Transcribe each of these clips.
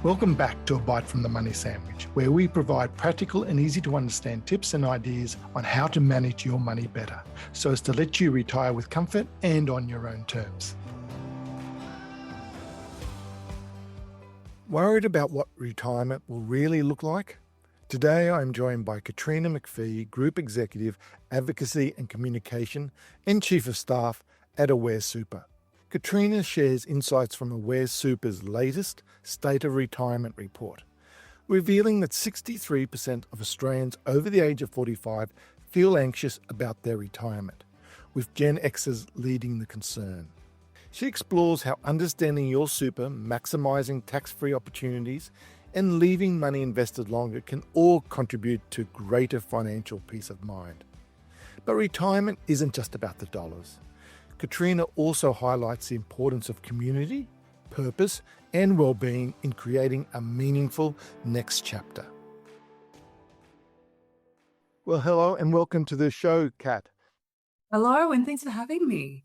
Welcome back to A Bite from the Money Sandwich, where we provide practical and easy to understand tips and ideas on how to manage your money better, so as to let you retire with comfort and on your own terms. Worried about what retirement will really look like? Today I'm joined by Katrina McPhee, Group Executive, Advocacy and Communication and Chief of Staff at Aware Super. Katrina shares insights from Aware Super's latest State of Retirement report, revealing that 63% of Australians over the age of 45 feel anxious about their retirement, with Gen Xers leading the concern. She explores how understanding your super, maximising tax-free opportunities, and leaving money invested longer can all contribute to greater financial peace of mind. But retirement isn't just about the dollars. Katrina also highlights the importance of community, purpose, and well-being in creating a meaningful next chapter. Well, hello and welcome to the show, Kat. Hello, and thanks for having me.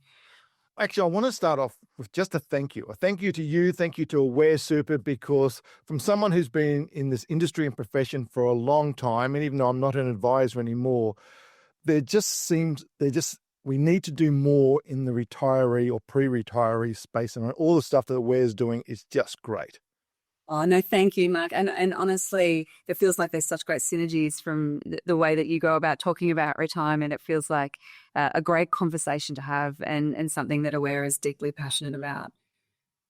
Actually, I want to start off with just a thank you. A thank you to you, thank you to Aware Super, because from someone who's been in this industry and profession for a long time, and even though I'm not an advisor anymore, we need to do more in the retiree or pre-retiree space, and all the stuff that Aware's doing is just great. Oh, no, thank you, Mark. And honestly, it feels like there's such great synergies from the way that you go about talking about retirement. It feels like a great conversation to have and something that Aware is deeply passionate about.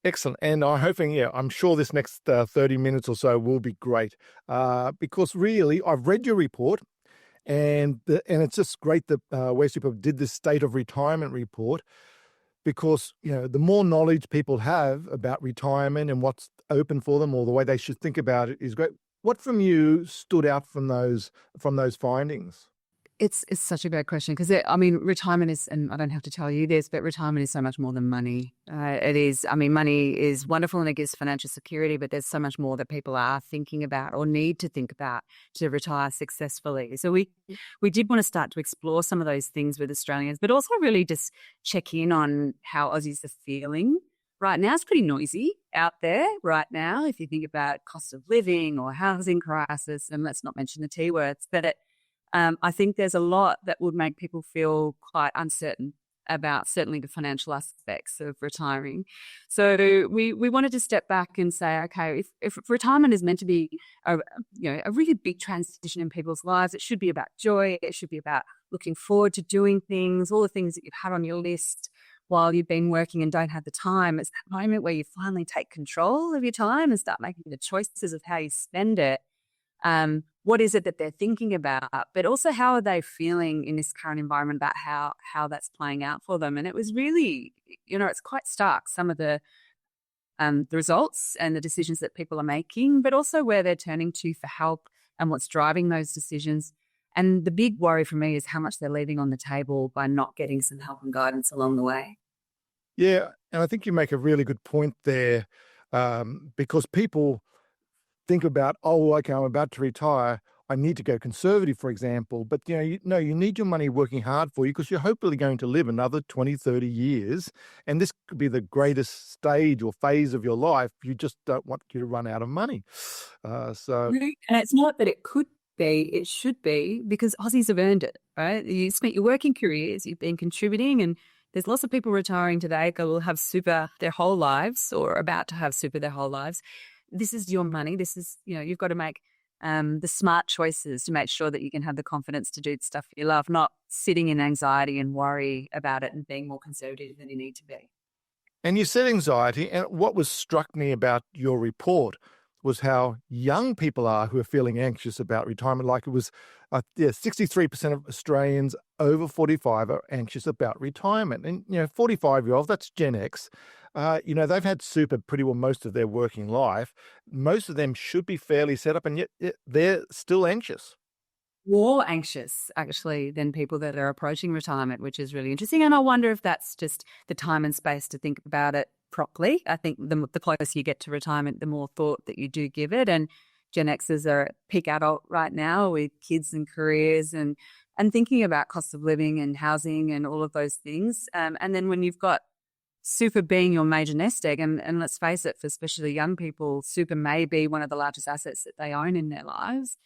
Excellent. And I'm sure this next 30 minutes or so will be great because really, I've read your report. And it's just great that Aware Super did this State of Retirement report because, the more knowledge people have about retirement and what's open for them or the way they should think about it is great. What from you stood out from those findings? It's such a great question because, retirement is, and I don't have to tell you this, but retirement is so much more than money. It is, money is wonderful and it gives financial security, but there's so much more that people are thinking about or need to think about to retire successfully. So we did want to start to explore some of those things with Australians, but also really just check in on how Aussies are feeling. Right now, it's pretty noisy out there right now if you think about cost of living or housing crisis, and let's not mention the T words, but I think there's a lot that would make people feel quite uncertain about certainly the financial aspects of retiring. So we wanted to step back and say, okay, if retirement is meant to be a really big transition in people's lives, it should be about joy. It should be about looking forward to doing things, all the things that you've had on your list while you've been working and don't have the time. It's that moment where you finally take control of your time and start making the choices of how you spend it. What is it that they're thinking about, but also how are they feeling in this current environment about how that's playing out for them? And it was really, it's quite stark, some of the results and the decisions that people are making, but also where they're turning to for help and what's driving those decisions. And the big worry for me is how much they're leaving on the table by not getting some help and guidance along the way. Yeah, and I think you make a really good point there because people think about, okay, I'm about to retire. I need to go conservative, for example. But, you need your money working hard for you because you're hopefully going to live another 20, 30 years. And this could be the greatest stage or phase of your life. You just don't want you to run out of money. And it's not that it could be, it should be, because Aussies have earned it, right? You spent your working careers, you've been contributing, and there's lots of people retiring today who will have super their whole lives or about to have super their whole lives. This is your money. This is, you've got to make the smart choices to make sure that you can have the confidence to do the stuff you love, not sitting in anxiety and worry about it and being more conservative than you need to be. And you said anxiety, and what was struck me about your report was how young people are who are feeling anxious about retirement. Like it was, 63% of Australians over 45 are anxious about retirement. And, 45-year-olds, that's Gen X. They've had super pretty well most of their working life. Most of them should be fairly set up, and yet they're still anxious. More anxious, actually, than people that are approaching retirement, which is really interesting. And I wonder if that's just the time and space to think about it properly. I think the closer you get to retirement, the more thought that you do give it. And Gen Xers are at peak adult right now with kids and careers and thinking about cost of living and housing and all of those things. And then when you've got super being your major nest egg. And let's face it, for especially young people, super may be one of the largest assets that they own in their lives.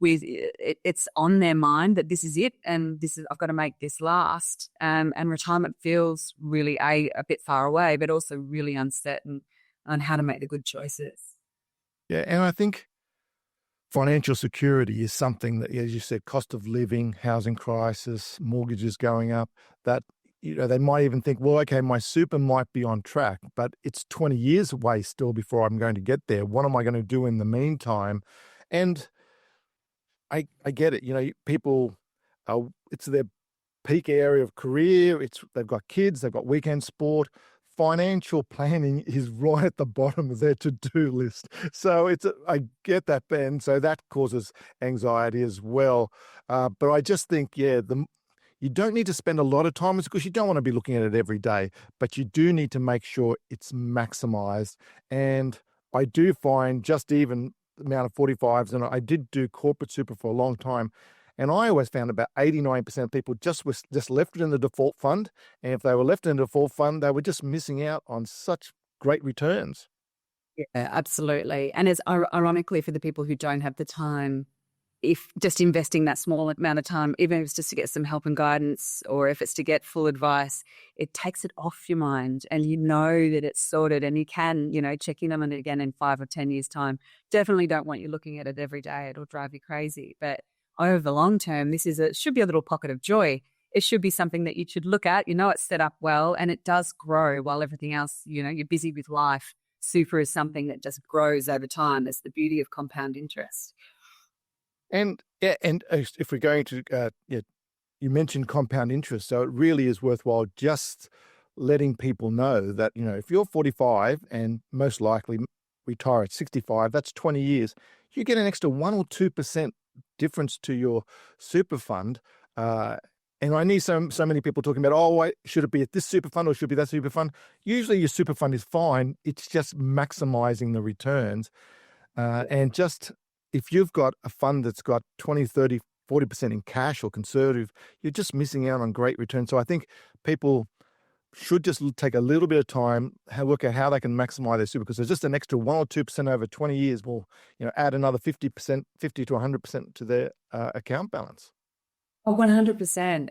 It's on their mind that this is it, and I've got to make this last. And retirement feels really a bit far away, but also really uncertain on how to make the good choices. Yeah, and I think financial security is something that, as you said, cost of living, housing crisis, mortgages going up, that, they might even think, well, okay, my super might be on track, but it's 20 years away still before I'm going to get there. What am I going to do in the meantime? And I get it. People, it's their peak area of career. They've got kids, they've got weekend sport. Financial planning is right at the bottom of their to-do list. So I get that, Ben. So that causes anxiety as well. But I just think, you don't need to spend a lot of time because you don't want to be looking at it every day, but you do need to make sure it's maximized. And I do find just even the amount of 45s, and I did do corporate super for a long time, and I always found about 89% of people just left it in the default fund. And if they were left in the default fund, they were just missing out on such great returns. Yeah, absolutely. And it's ironically for the people who don't have the time, if just investing that small amount of time, even if it's just to get some help and guidance, or if it's to get full advice, it takes it off your mind, and you know that it's sorted, and you can, check in on it again in 5 or 10 years' time. Definitely don't want you looking at it every day. It'll drive you crazy. But over the long term, it should be a little pocket of joy. It should be something that you should look at. It's set up well, and it does grow while everything else, you're busy with life. Super is something that just grows over time. That's the beauty of compound interest. And if we're going to, you mentioned compound interest, so it really is worthwhile just letting people know that, if you're 45 and most likely retire at 65, that's 20 years, you get an extra 1 or 2% difference to your super fund. And I need so many people talking about, should it be at this super fund or should it be that super fund? Usually your super fund is fine. It's just maximizing the returns. And just if you've got a fund that's got 20, 30, 40% in cash or conservative, you're just missing out on great returns. So I think people should just take a little bit of time, work out how they can maximize their super, because there's just an extra 1 or 2% over 20 years will, add another 50%, 50 to 100% to their account balance. Oh, 100%.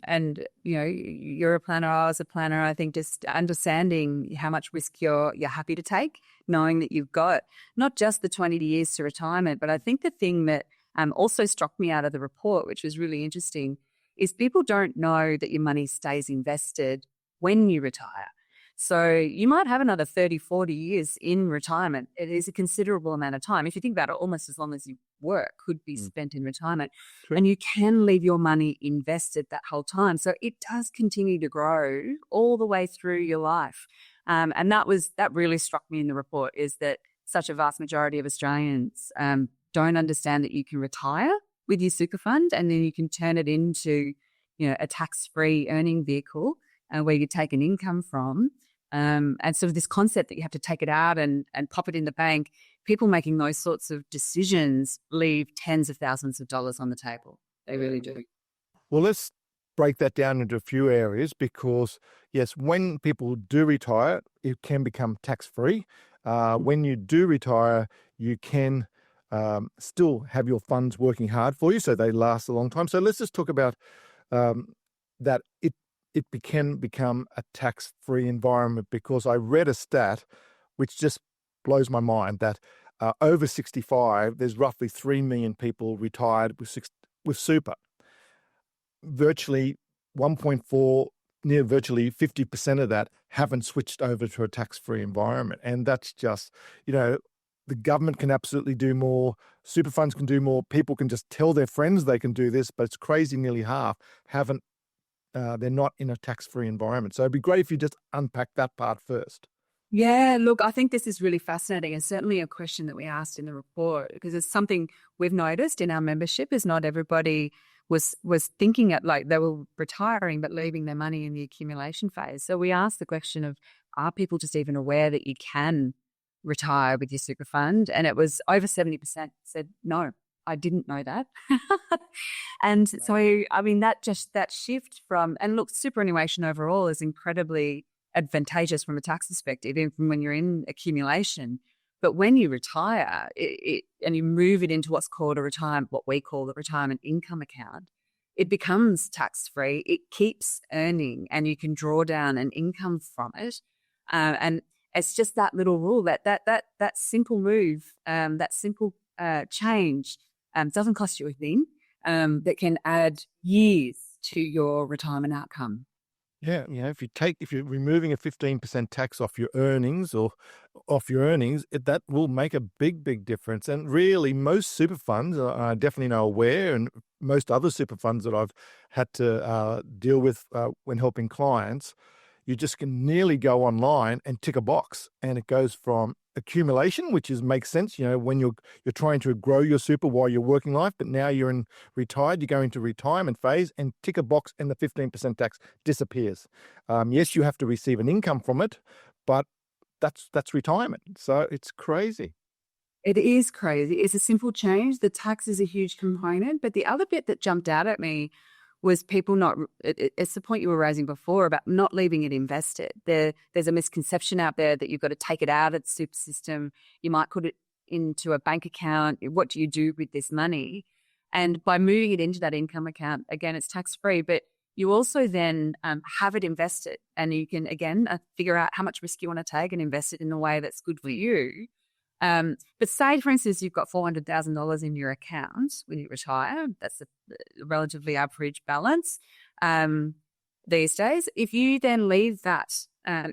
And you're a planner, I was a planner. I think just understanding how much risk you're happy to take, knowing that you've got not just the 20 years to retirement, but I think the thing that also struck me out of the report, which was really interesting, is people don't know that your money stays invested when you retire. So you might have another 30, 40 years in retirement. It is a considerable amount of time. If you think about it, almost as long as you work could be spent in retirement. True. And you can leave your money invested that whole time. So it does continue to grow all the way through your life. And that really struck me in the report, is that such a vast majority of Australians don't understand that you can retire with your super fund, and then you can turn it into, a tax-free earning vehicle where you take an income from. And sort of this concept that you have to take it out and pop it in the bank, people making those sorts of decisions leave tens of thousands of dollars on the table. They really do. Well, let's break that down into a few areas, because, yes, when people do retire, it can become tax-free. When you do retire, you can still have your funds working hard for you, so they last a long time. So let's just talk about that it can become a tax-free environment, because I read a stat which just blows my mind that over 65, there's roughly 3 million people retired with super. Virtually 1.4, near virtually 50% of that haven't switched over to a tax-free environment. And that's just, the government can absolutely do more. Super funds can do more. People can just tell their friends they can do this, but it's crazy, nearly half haven't. They're not in a tax-free environment. So it'd be great if you just unpack that part first. Yeah, look, I think this is really fascinating, and certainly a question that we asked in the report, because it's something we've noticed in our membership is not everybody was thinking at, like, they were retiring but leaving their money in the accumulation phase. So we asked the question of, are people just even aware that you can retire with your super fund? And it was over 70% said, no, I didn't know that. And so, I mean, that shift from, and look, superannuation overall is incredibly advantageous from a tax perspective, even from when you're in accumulation. But when you retire and you move it into what's called what we call the retirement income account, it becomes tax-free. It keeps earning and you can draw down an income from it. And it's just that little rule, that simple move, that simple change doesn't cost you a thing, that can add years to your retirement outcome. Yeah, if you're removing a 15% tax off your earnings that will make a big difference. And really, most super funds, I definitely know Aware, and most other super funds that I've had to deal with when helping clients, you just can nearly go online and tick a box, and it goes from accumulation, which makes sense, when you're trying to grow your super while you're working life, but now you're retired, you go into retirement phase and tick a box and the 15% tax disappears. Yes, you have to receive an income from it, but that's retirement. So it's crazy. It is crazy. It's a simple change. The tax is a huge component, but the other bit that jumped out at me was people it's the point you were raising before about not leaving it invested. There's a misconception out there that you've got to take it out of the super system. You might put it into a bank account. What do you do with this money? And by moving it into that income account, again, it's tax-free, but you also then have it invested, and you can, again, figure out how much risk you want to take and invest it in a way that's good for you. But say, for instance, you've got $400,000 in your account when you retire. That's a relatively average balance these days. If you then leave that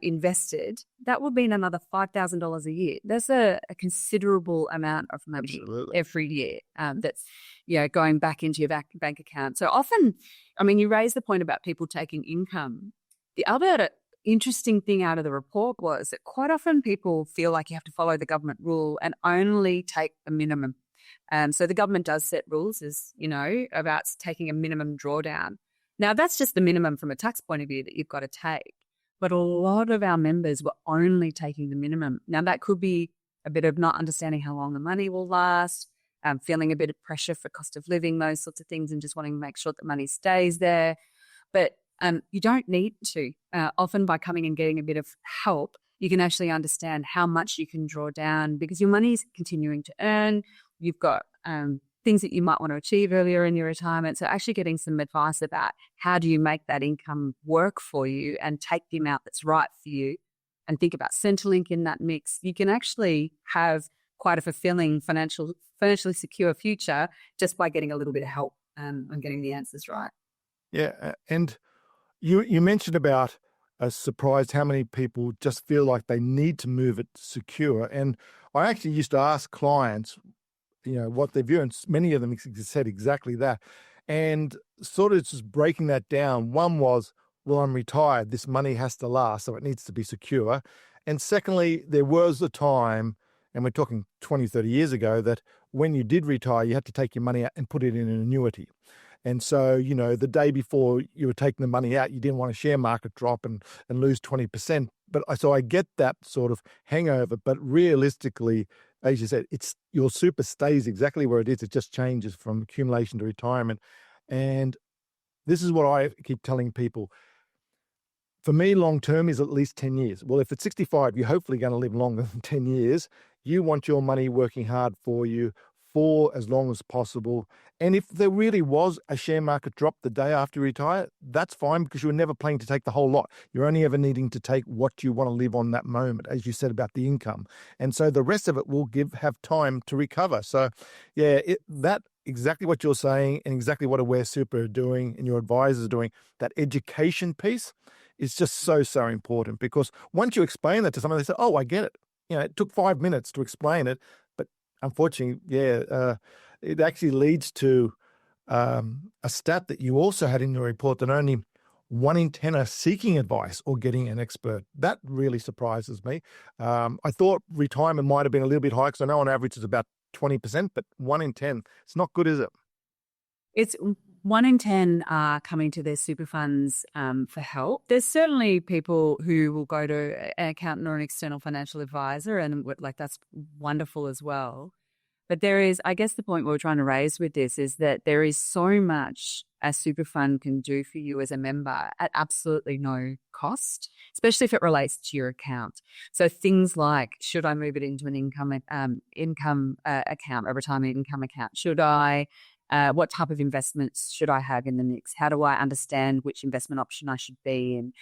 invested, that will be another $5,000 a year. That's a considerable amount of money every year that's going back into your bank account. So often, you raise the point about people taking income. The other interesting thing out of the report was that quite often people feel like you have to follow the government rule and only take the minimum. So the government does set rules, as you know, about taking a minimum drawdown. Now, that's just the minimum from a tax point of view that you've got to take. But a lot of our members were only taking the minimum. Now, that could be a bit of not understanding how long the money will last, feeling a bit of pressure for cost of living, those sorts of things, and just wanting to make sure that the money stays there. But you don't need to. Often by coming and getting a bit of help, you can actually understand how much you can draw down because your money is continuing to earn. You've got things that you might want to achieve earlier in your retirement. So actually getting some advice about how do you make that income work for you and take the amount that's right for you, and think about Centrelink in that mix. You can actually have quite a fulfilling financially secure future just by getting a little bit of help and getting the answers right. Yeah, and you mentioned about surprised how many people just feel like they need to move it secure. And I actually used to ask clients, what they view, and many of them said exactly that. And sort of just breaking that down, one was, well, I'm retired, this money has to last, so it needs to be secure. And secondly, there was a time, and we're talking 20, 30 years ago, that when you did retire, you had to take your money out and put it in an annuity. And so, the day before you were taking the money out, you didn't want a share market drop and lose 20%. So I get that sort of hangover, but realistically, as you said, it's your super stays exactly where it is. It just changes from accumulation to retirement. And this is what I keep telling people. For me, long-term is at least 10 years. Well, if it's 65, you're hopefully going to live longer than 10 years. You want your money working hard for you for as long as possible. And if there really was a share market drop the day after you retire, that's fine because you're never planning to take the whole lot. You're only ever needing to take what you want to live on that moment, as you said about the income. And so the rest of it will have time to recover. So yeah, that exactly what you're saying and exactly what Aware Super are doing and your advisors are doing, that education piece is just so important, because once you explain that to someone, they say, oh, I get it. It took 5 minutes to explain it, but unfortunately, it actually leads to a stat that you also had in your report that only 1 in 10 are seeking advice or getting an expert. That really surprises me. I thought retirement might have been a little bit high because I know on average it's about 20%, but 1 in 10, it's not good, is it? It's 1 in 10 are coming to their super funds for help. There's certainly people who will go to an accountant or an external financial advisor, and that's wonderful as well. But there is, I guess the point we're trying to raise with this is that there is so much a super fund can do for you as a member at absolutely no cost, especially if it relates to your account. So things like, should I move it into an income account, a retirement income account? Should I? What type of investments should I have in the mix? How do I understand which investment option I should be in?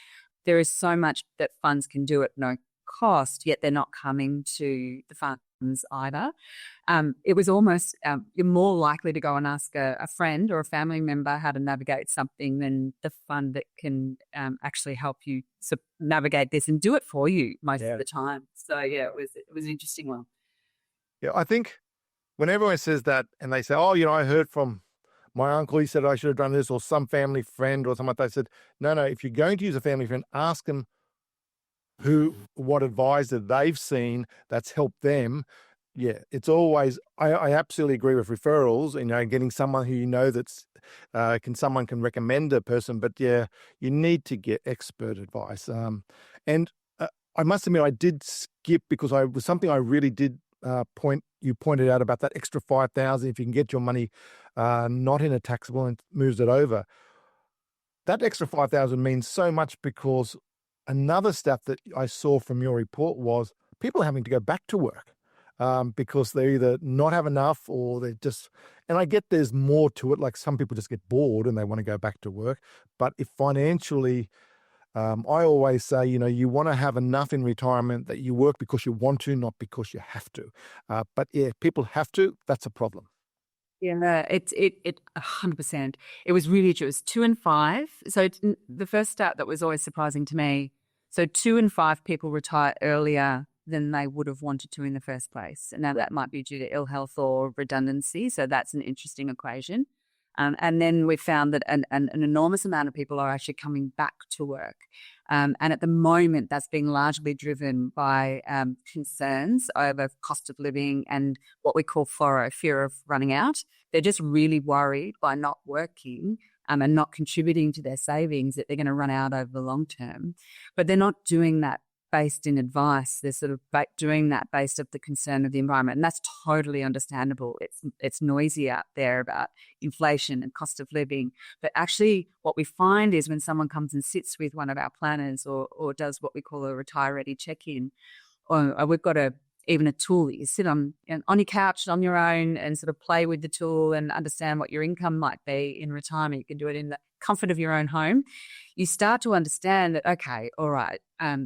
There is so much that funds can do at no cost, yet they're not coming to the funds either. It was almost, you're more likely to go and ask a friend or a family member how to navigate something than the fund that can actually help you navigate this and do it for you most of the time. So yeah, it was an interesting one. Yeah, I think when everyone says that and they say, oh, I heard from my uncle, he said I should have done this, or some family friend or something like that. I said, no, if you're going to use a family friend, ask them what advisor they've seen that's helped them. Yeah, it's always, I absolutely agree with referrals, getting someone who that's, someone can recommend a person, but yeah, you need to get expert advice. And I must admit, I did skip because it was something I really did pointed out about that extra 5,000 if you can get your money not in a taxable and moves it over. That extra 5,000 means so much, because another stat that I saw from your report was people having to go back to work because they either not have enough or they just, and I get there's more to it, like some people just get bored and they want to go back to work. But if financially, I always say, you want to have enough in retirement that you work because you want to, not because you have to. But yeah, people have to, that's a problem. Yeah, it 100%. It was really true. It was 2 and 5. So the first stat that was always surprising to me. So 2 and 5 people retire earlier than they would have wanted to in the first place. And now that might be due to ill health or redundancy. So that's an interesting equation. And then we found that an enormous amount of people are actually coming back to work. And at the moment, that's being largely driven by concerns over cost of living and what we call FORO, fear of running out. They're just really worried by not working and not contributing to their savings that they're going to run out over the long term. But they're not doing that based in advice. They're sort of doing that based of the concern of the environment. And that's totally understandable. It's noisy out there about inflation and cost of living. But actually what we find is when someone comes and sits with one of our planners or does what we call a retire ready check-in, or we've got even a tool that you sit on your couch on your own and sort of play with the tool and understand what your income might be in retirement. You can do it in the comfort of your own home. You start to understand that, okay, all right,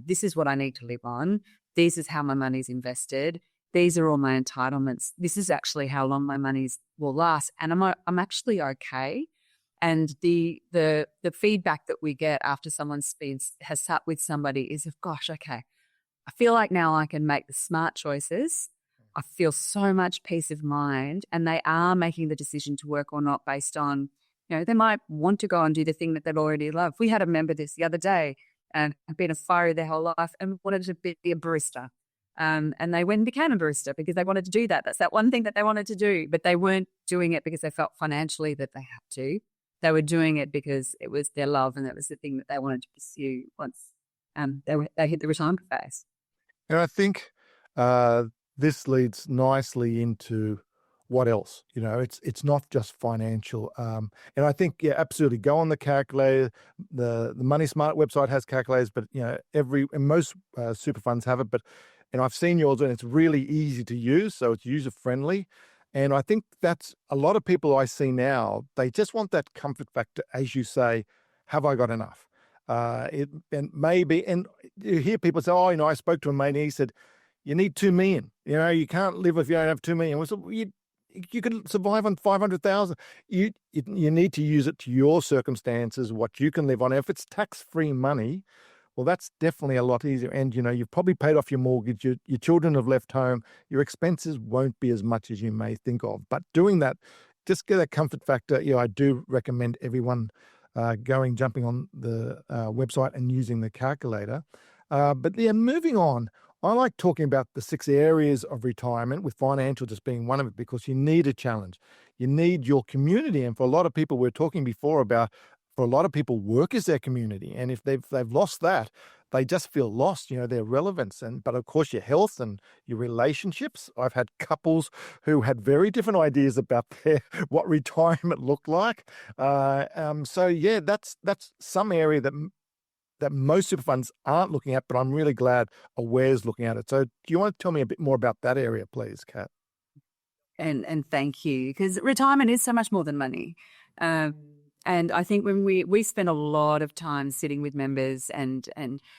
this is what I need to live on. This is how my money's invested. These are all my entitlements. This is actually how long my money will last. And I'm actually okay. And the feedback that we get after someone has sat with somebody is, gosh, okay, I feel like now I can make the smart choices. I feel so much peace of mind, and they are making the decision to work or not based on, they might want to go and do the thing that they've already loved. We had a member the other day and had been a fire their whole life and wanted to be a barista. And they went and became a barista because they wanted to do that. That's that one thing that they wanted to do, but they weren't doing it because they felt financially that they had to. They were doing it because it was their love and it was the thing that they wanted to pursue once they hit the retirement phase. And I think this leads nicely into what else. It's not just financial. And I think, yeah, absolutely, go on the calculator. The Money Smart website has calculators, but most super funds have it. But I've seen yours, and it's really easy to use, so it's user friendly. And I think that's a lot of people I see now. They just want that comfort factor, as you say. Have I got enough? And you hear people say, "Oh, I spoke to a mate, and he said, you need 2 million. You can't live if you don't have 2 million." Well, so you can survive on 500,000. You need to use it to your circumstances, what you can live on. If it's tax-free money, well, that's definitely a lot easier. And, you've probably paid off your mortgage. Your children have left home. Your expenses won't be as much as you may think of. But doing that, just get a comfort factor. I do recommend everyone jumping on the website and using the calculator. But yeah, moving on, I like talking about the 6 areas of retirement, with financial just being one of it, because you need a challenge. You need your community. And for a lot of people, we were talking before about for a lot of people, work is their community. And if they've lost that, they just feel lost, their relevance. But of course, your health and your relationships. I've had couples who had very different ideas about what retirement looked like. So yeah, that's some area that most super funds aren't looking at, but I'm really glad Aware's looking at it. So do you want to tell me a bit more about that area, please, Kat? And thank you, because retirement is so much more than money. And I think when we spend a lot of time sitting with members and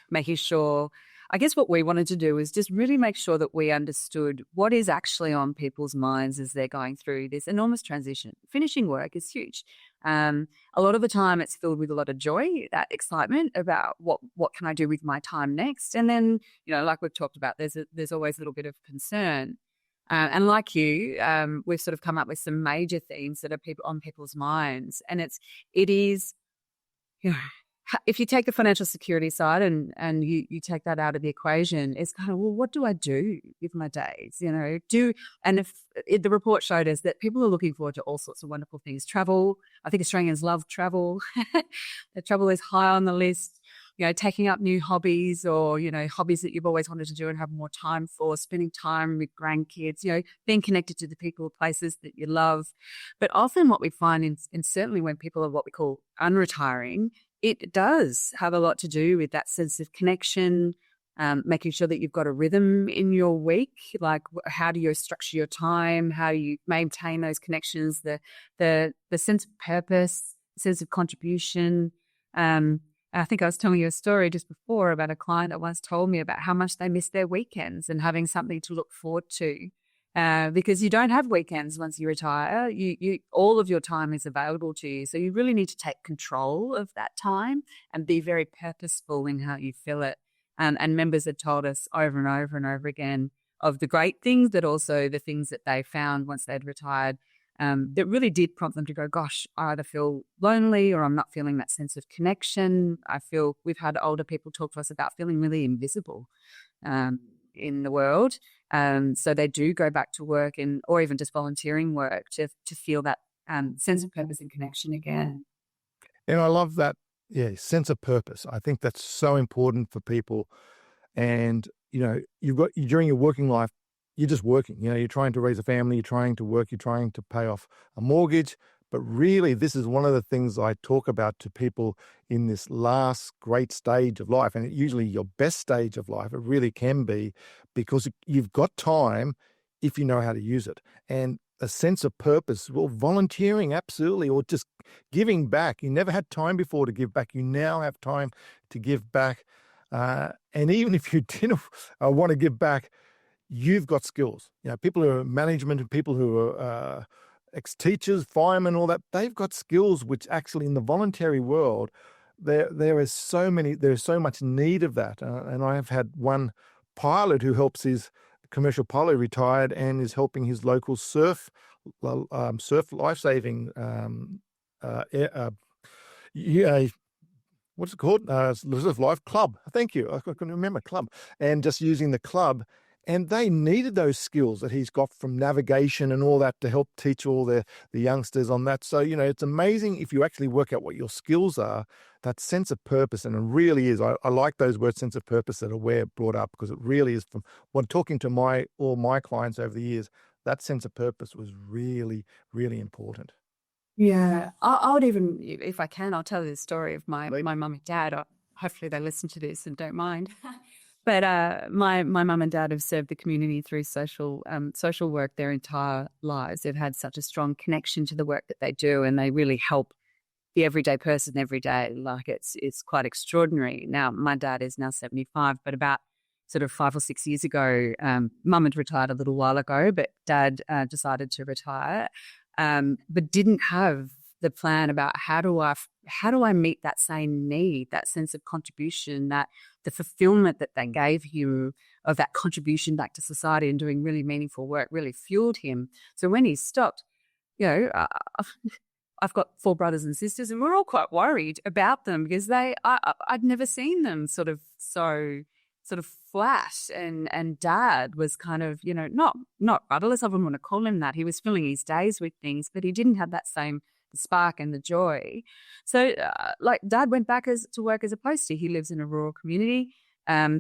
making sure, I guess what we wanted to do is just really make sure that we understood what is actually on people's minds as they're going through this enormous transition. Finishing work is huge. A lot of the time it's filled with a lot of joy, that excitement about what can I do with my time next. And then, like we've talked about, there's always a little bit of concern. And like you, we've sort of come up with some major themes that are on people's minds. And it is, if you take the financial security side and you take that out of the equation, it's kind of, well, what do I do with my days? And if the report showed us that people are looking forward to all sorts of wonderful things. Travel, I think Australians love travel. The travel is high on the list. Taking up new hobbies or, hobbies that you've always wanted to do and have more time for, spending time with grandkids, being connected to the people, places that you love. But often what we find in certainly when people are what we call unretiring, it does have a lot to do with that sense of connection, making sure that you've got a rhythm in your week, like how do you structure your time, how do you maintain those connections, the sense of purpose, sense of contribution. I think I was telling you a story just before about a client that once told me about how much they miss their weekends and having something to look forward to. Because you don't have weekends once you retire. You all of your time is available to you. So you really need to take control of that time and be very purposeful in how you fill it. And members have told us over and over and over again of the great things, but also the things that they found once they'd retired that really did prompt them to go, gosh, I either feel lonely or I'm not feeling that sense of connection. I feel we've had older people talk to us about feeling really invisible in the world. So they do go back to work or even just volunteering work to feel that sense of purpose and connection again. And I love that, sense of purpose. I think that's so important for people. And, you've got during your working life, you're just working, you're trying to raise a family, you're trying to work, you're trying to pay off a mortgage. But really, this is one of the things I talk about to people in this last great stage of life, and usually your best stage of life. It really can be, because you've got time if you know how to use it. And a sense of purpose, well, volunteering, absolutely, or just giving back. You never had time before to give back. You now have time to give back. And even if you didn't want to give back, you've got skills. People who are management and people who are ex-teachers, firemen, all that, they've got skills which actually in the voluntary world, there's so much need of that. And I have had one pilot who helps his commercial pilot retired and is helping his local surf life-saving what's it called? Reserve Life Club. Thank you. I couldn't remember club. And just using the club. And they needed those skills that he's got from navigation and all that to help teach all the youngsters on that. So, it's amazing if you actually work out what your skills are, that sense of purpose. And it really is. I like those words, sense of purpose, that Aware brought up, because it really is from when talking to all my clients over the years, that sense of purpose was really, really important. Yeah, I would even, if I can, I'll tell you the story of my mum and dad. Hopefully they listen to this and don't mind. But my mum and dad have served the community through social work their entire lives. They've had such a strong connection to the work that they do, and they really help the everyday person every day. Like it's quite extraordinary. Now, my dad is now 75, but about sort of 5 or 6 years ago, mum had retired a little while ago, but dad decided to retire. But didn't have the plan about how do I meet that same need, that sense of contribution, that the fulfillment that they gave him of that contribution back to society and doing really meaningful work really fueled him. So when he stopped, I've got 4 brothers and sisters, and we're all quite worried about them because I'd never seen them sort of flat, and dad was kind of, not rudderless. I wouldn't want to call him that. He was filling his days with things, but he didn't have that same spark and the joy. So, like, Dad went back to work as a postie. He lives in a rural community.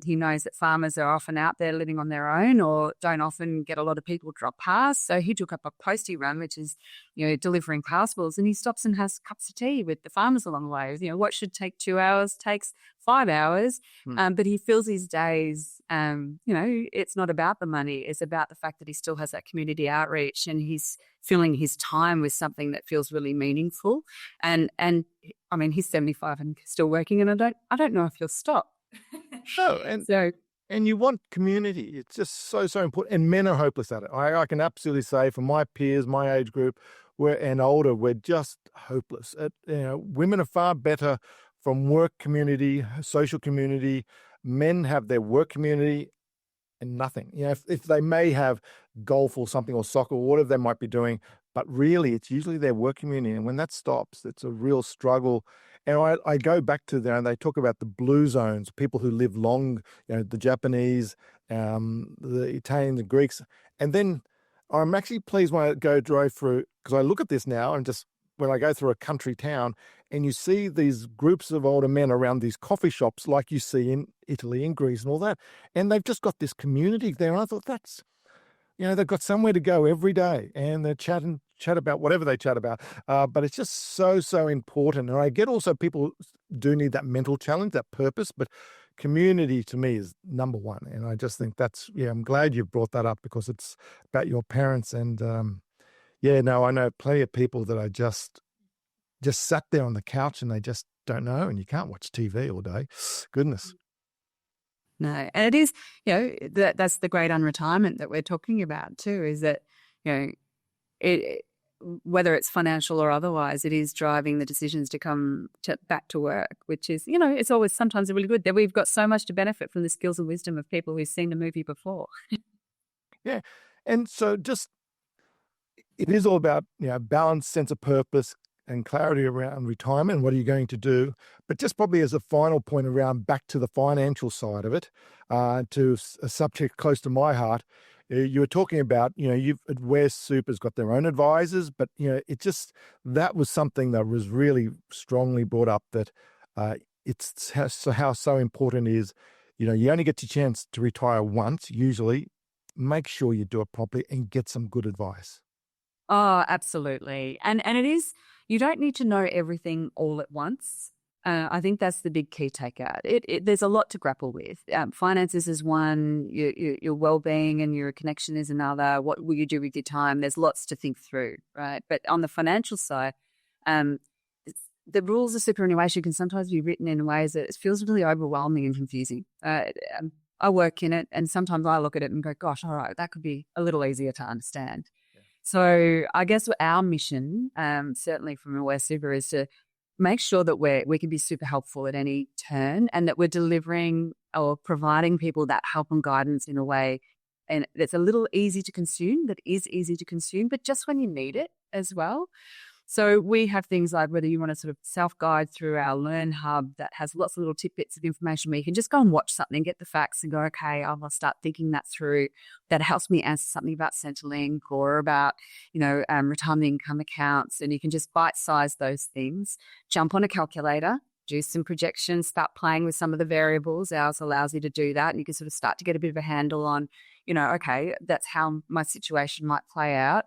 He knows that farmers are often out there living on their own or don't often get a lot of people drop past. So he took up a postie run, which is, delivering parcels, and he stops and has cups of tea with the farmers along the way. What should take 2 hours takes 5 hours. But he fills his days, it's not about the money. It's about the fact that he still has that community outreach, and he's filling his time with something that feels really meaningful. And I mean, he's 75 and still working, and I don't know if he'll stop. No, So, and you want community. It's just so important. And men are hopeless at it. I can absolutely say, for my peers, my age group, and older, we're just hopeless. Women are far better from work community, social community. Men have their work community and nothing. If they may have golf or something, or soccer, or whatever they might be doing, but really it's usually their work community. And when that stops, it's a real struggle. And I go back to there, and they talk about the blue zones, people who live long, the Japanese, the Italian, the Greeks. And then I'm actually pleased when I drive through, because I look at this now, and just when I go through a country town, and you see these groups of older men around these coffee shops like you see in Italy and Greece and all that. And they've just got this community there. And I thought, that's, they've got somewhere to go every day, and they chat about whatever they chat about. But it's just so important. And I get also people do need that mental challenge, that purpose, but community to me is number one. And I just think I'm glad you brought that up, because it's about your parents. And I know plenty of people that are just sat there on the couch, and they just don't know, and you can't watch TV all day. Goodness. No, and it is, that's the great unretirement that we're talking about too, is that, whether it's financial or otherwise, it is driving the decisions to come back to work, which is, it's always sometimes really good that we've got so much to benefit from the skills and wisdom of people who've seen the movie before. Yeah. And so it is all about, balance, sense of purpose, and clarity around retirement. What are you going to do? But just probably as a final point around back to the financial side of it, to a subject close to my heart, you were talking about, Where Super's got their own advisors, but, that was something that was really strongly brought up, that it's how so important is, you only get your chance to retire once, usually. Make sure you do it properly and get some good advice. Oh, absolutely. And it is, you don't need to know everything all at once. I think that's the big key takeout. There's a lot to grapple with. Finances is one, your well-being and your connection is another. What will you do with your time? There's lots to think through, right? But on the financial side, the rules of superannuation can sometimes be written in ways that it feels really overwhelming and confusing. I work in it, and sometimes I look at it and go, gosh, all right, that could be a little easier to understand. So I guess our mission, certainly from Aware Super, is to make sure that we can be super helpful at any turn, and that we're delivering or providing people that help and guidance in a way and that's a little easy to consume, but just when you need it as well. So we have things like whether you want to sort of self-guide through our Learn Hub that has lots of little tidbits of information where you can just go and watch something, get the facts and go, okay, I'll start thinking that through. That helps me answer something about Centrelink or about, retirement income accounts. And you can just bite-size those things, jump on a calculator, do some projections, start playing with some of the variables. Ours allows you to do that. And you can sort of start to get a bit of a handle on, okay, that's how my situation might play out.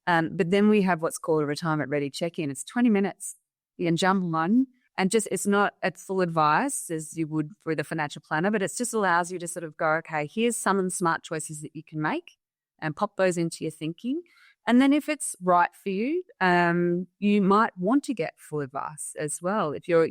But then we have what's called a retirement ready check-in. It's 20 minutes. You can jump on, and it's not at full advice as you would for the financial planner, but it just allows you to sort of go, okay, here's some smart choices that you can make and pop those into your thinking. And then if it's right for you, you might want to get full advice as well. If your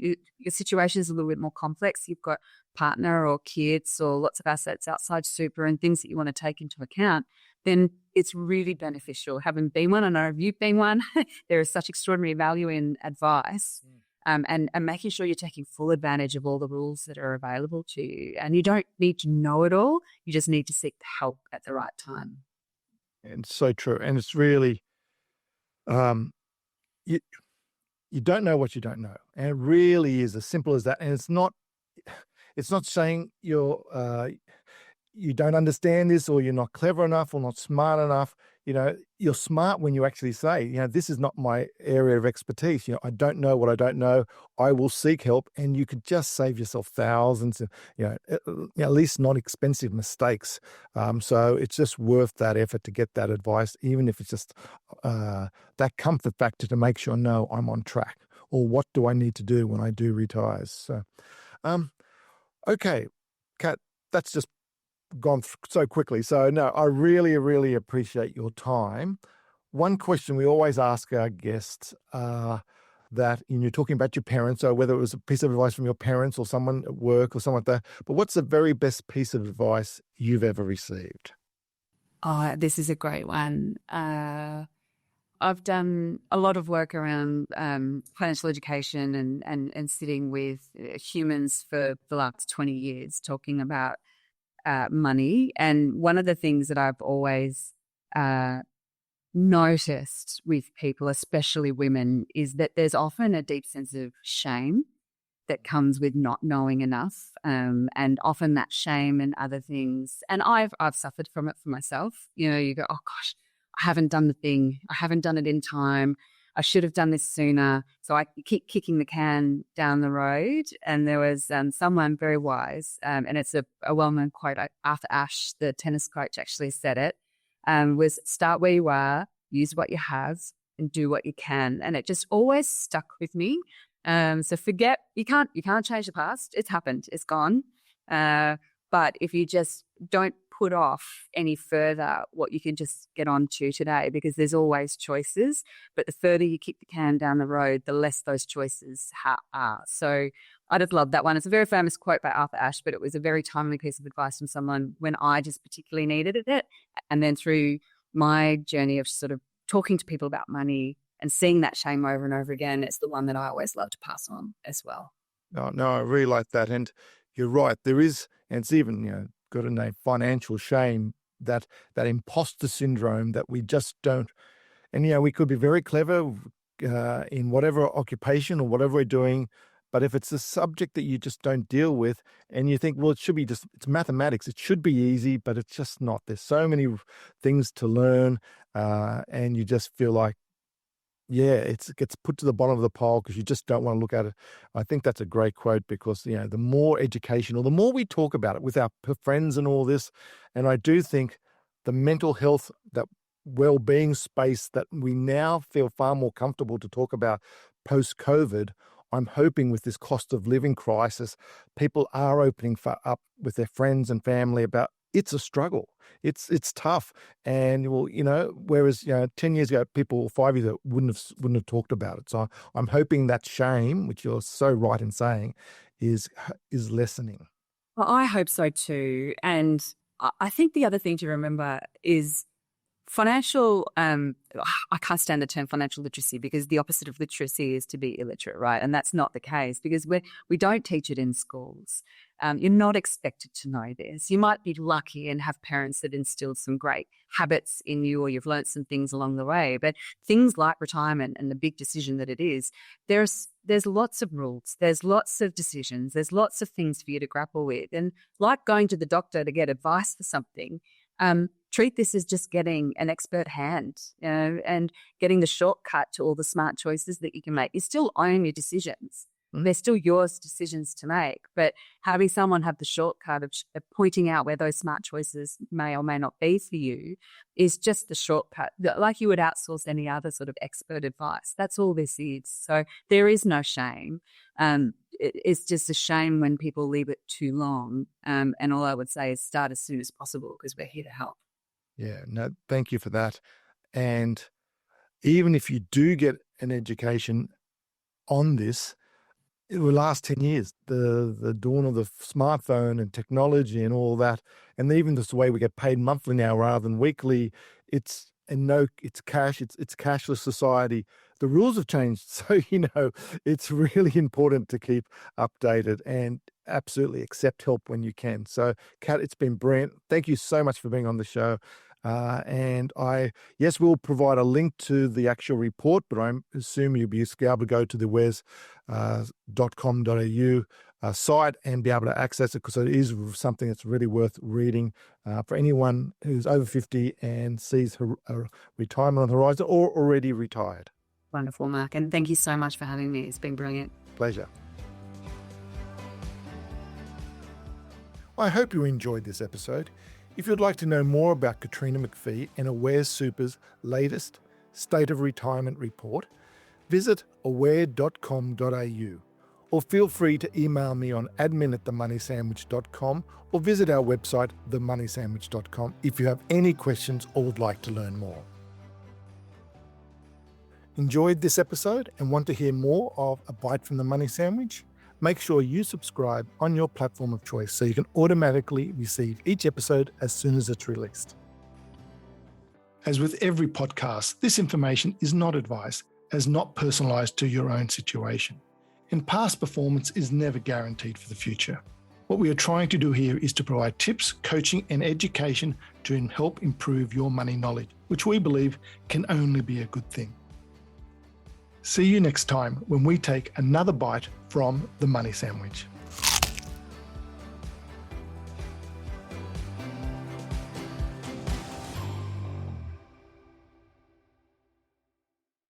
situation is a little bit more complex, you've got partner or kids or lots of assets outside super and things that you want to take into account, then it's really beneficial. Having been one, I know you've been one, there is such extraordinary value in advice and making sure you're taking full advantage of all the rules that are available to you. And you don't need to know it all. You just need to seek the help at the right time. And so true. And it's really, you don't know what you don't know. And it really is as simple as that. And it's not saying you don't understand this, or you're not clever enough or not smart enough. You're smart when you actually say, this is not my area of expertise. I don't know what I don't know. I will seek help, and you could just save yourself thousands of, at least not expensive mistakes. So it's just worth that effort to get that advice, even if it's just that comfort factor to make sure, no, I'm on track, or what do I need to do when I do retire. So, okay, Kat, that's just gone so quickly. So no, I really, really appreciate your time. One question we always ask our guests, that you're talking about your parents, or whether it was a piece of advice from your parents or someone at work or something like that, but what's the very best piece of advice you've ever received? Oh, this is a great one. I've done a lot of work around financial education and sitting with humans for the last 20 years, talking about money. And one of the things that I've always noticed with people, especially women, is that there's often a deep sense of shame that comes with not knowing enough, and often that shame and other things. And I've suffered from it for myself. You go, oh gosh, I haven't done the thing. I haven't done it in time. I should have done this sooner. So I keep kicking the can down the road. And there was someone very wise, and it's a well-known quote. Arthur Ashe, the tennis coach, actually said it, was start where you are, use what you have, and do what you can. And it just always stuck with me. So forget, you can't change the past. It's happened. It's gone. But if you just don't put off any further what you can just get on to today, because there's always choices, but the further you kick the can down the road, the less those choices are. So I just love that one. It's a very famous quote by Arthur Ashe, but it was a very timely piece of advice from someone when I just particularly needed it. And then through my journey of sort of talking to people about money and seeing that shame over and over again, it's the one that I always love to pass on as well. No, I really like that. And you're right. There is, and it's even, got a name, financial shame, that imposter syndrome that we just don't. And, we could be very clever in whatever occupation or whatever we're doing, but if it's a subject that you just don't deal with, and you think, well, it should be it's mathematics, it should be easy, but it's just not. There's so many things to learn, and you just feel like, it gets put to the bottom of the pile because you just don't want to look at it. I think that's a great quote, because, the more educational, the more we talk about it with our friends and all this. And I do think the mental health, that well-being space that we now feel far more comfortable to talk about post-COVID, I'm hoping with this cost of living crisis, people are opening up with their friends and family about it's a struggle. It's tough. And whereas 10 years ago, people, 5 years ago, wouldn't have talked about it. So I'm hoping that shame, which you're so right in saying, is lessening. Well, I hope so too. And I think the other thing to remember is financial, I can't stand the term financial literacy, because the opposite of literacy is to be illiterate, right? And that's not the case, because we don't teach it in schools. You're not expected to know this. You might be lucky and have parents that instilled some great habits in you, or you've learned some things along the way. But things like retirement and the big decision that it is, there's lots of rules, there's lots of decisions, there's lots of things for you to grapple with. And like going to the doctor to get advice for something, treat this as just getting an expert hand, and getting the shortcut to all the smart choices that you can make. You still own your decisions. They're still yours decisions to make, but having someone have the shortcut of pointing out where those smart choices may or may not be for you is just the shortcut, like you would outsource any other sort of expert advice. That's all this is. So there is no shame. It's just a shame when people leave it too long. And all I would say is start as soon as possible, because we're here to help. Yeah, no, thank you for that. And even if you do get an education on this, it will last 10 years. The dawn of the smartphone and technology and all that, and even just the way we get paid monthly now rather than weekly, it's cash, it's cashless society. The rules have changed. So, it's really important to keep updated and absolutely accept help when you can. So, Kat, it's been brilliant. Thank you so much for being on the show. And we'll provide a link to the actual report, but I assume you'll be able to go to the wes.com.au site and be able to access it, because it is something that's really worth reading for anyone who's over 50 and sees retirement on the horizon or already retired. Wonderful, Mark. And thank you so much for having me. It's been brilliant. Pleasure. I hope you enjoyed this episode. If you'd like to know more about Katrina McPhee and Aware Super's latest State of Retirement report, visit aware.com.au or feel free to email me on admin@themoneysandwich.com or visit our website themoneysandwich.com if you have any questions or would like to learn more. Enjoyed this episode and want to hear more of A Bite from the Money Sandwich? Make sure you subscribe on your platform of choice so you can automatically receive each episode as soon as it's released. As with every podcast, this information is not advice, as not personalised to your own situation. And past performance is never guaranteed for the future. What we are trying to do here is to provide tips, coaching and education to help improve your money knowledge, which we believe can only be a good thing. See you next time when we take another bite from the Money Sandwich.